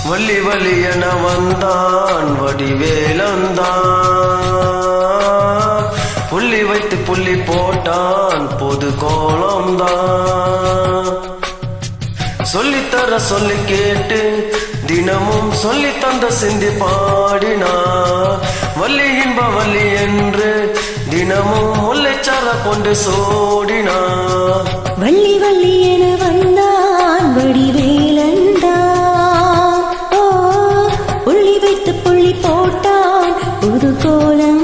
வள்ளி வள்ளி என வந்தான் வடிவேலந்தான், புள்ளி வைத்து புள்ளி போட்டான் பொது கோலம்தான். சொல்லித்தர சொல்லி கேட்டு தினமும் சொல்லி தந்த சிந்தி பாடினா, வள்ளி இன்ப வள்ளி என்று தினமும் முல்லைச்சார கொண்டு சோடினா. வள்ளி வள்ளி என வந்தான் வடிவேலந்தான், புள்ளி வைத்து புள்ளி போட்டான் புது கோலம்.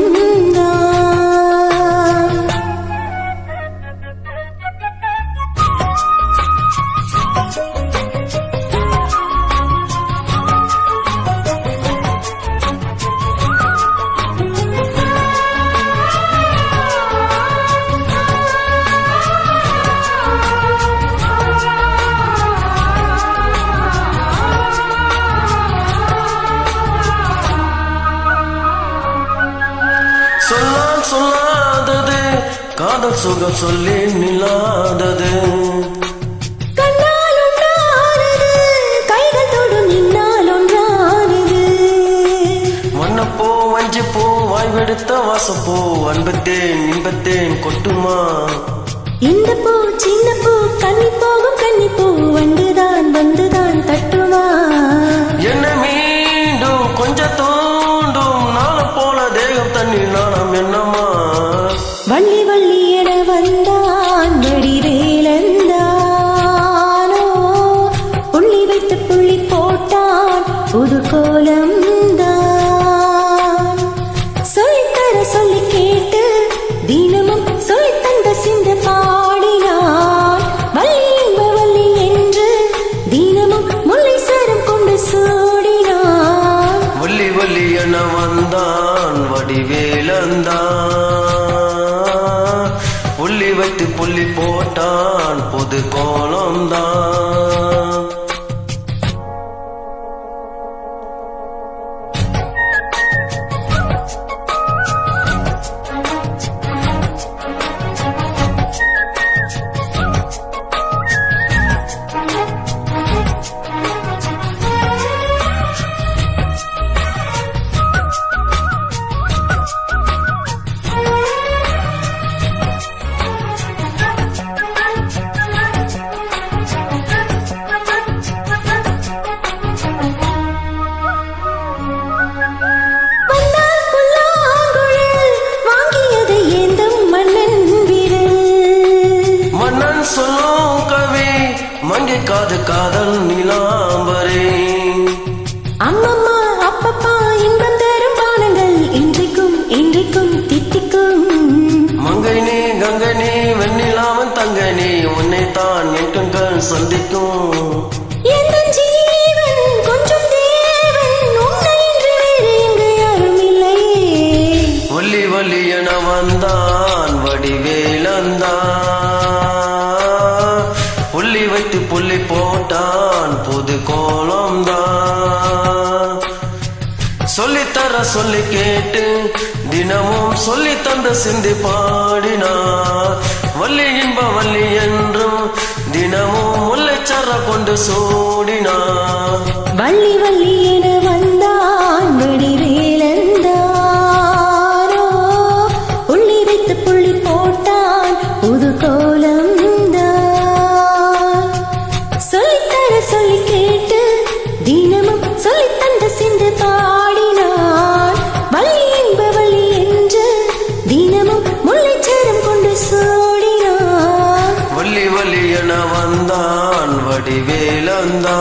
சொல்லால் சொல்லாதது காதல் சுகம் சொல்லி நில்லாதது, கண்ணால் ஒன்றானது கைகள் தொடும் நின்னால் ஒன்றானது. வண்ணப்பூ வஞ்சி பூ வாய்வெடுத்த வாசப்பூ அன்பத்தேன் இன்பத்தேன் கொட்டுமா. இந்த பூ சின்ன பூ கன்னி போகும் கன்னி பூ வந்துதான் தட்டுமா. என்ன மீண்டும் கொஞ்சம் தூண்டும் நாளம் போல தேகம் தண்ணி நாணம் என்னம்மா. வள்ளி வள்ளி என வந்தான் வடிவேலந்தானோ, புள்ளி வைத்து புள்ளி போட்டான் புது கோலம் தான். சொல்லித்தர சொல்லி கேட்டு தினமும் சொல்லி தந்த சிந்து பாடினான், வள்ளி இன்ப வள்ளி என்று தினமும் முல்லை சரம் கொண்டு சூடினான். வள்ளி வள்ளி என வந்தான் வடிவேலந்தான், புள்ளி வைத்து புள்ளி போட்டான் புது கோலம்தான். சொல்லும் கவி மங்கை காது காதல் நிலாம்பரே. அம்மம்மா அப்பப்பா இன்பம் தரும் பானங்கள் இன்றைக்கும் இன்றைக்கும் தித்திக்கும். மங்கை நீ கங்கை நீ வெண்ணிலாவன் தங்க நீ உன்னைத்தான் என் கண்கள் சந்திக்கும். எந்த ஜீவன் கொஞ்சம் தேவன் உன்னை இன்று வேறு இங்கு யாரும் இல்லையே. வள்ளி வள்ளி என வந்தான் வடிவேலந்தான், புள்ளி வைத்து புள்ளி போட்டான் புது கோலம்தான். சொல்லித்தர சொல்லி கேட்டு தினமும் சொல்லி தந்த சிந்தி பாடினா, வள்ளி இன்ப வள்ளி என்றும் தினமும் முல்லைச்சார கொண்டு சூடினா. வள்ளி வள்ளி என வந்தான் வடிவேலந்தானோ, புள்ளி வைத்து புள்ளி போட்டான் புது கோலம். சொல்லி கேட்டு தினமும் சொல்லி தந்த சிந்து பாடினான், வள்ளி இன்ப வள்ளி என்று தினமும் முல்லைச்சரம் கொண்டு சூடினான். வள்ளி வள்ளி என வந்தான் வடிவேலந்தான்,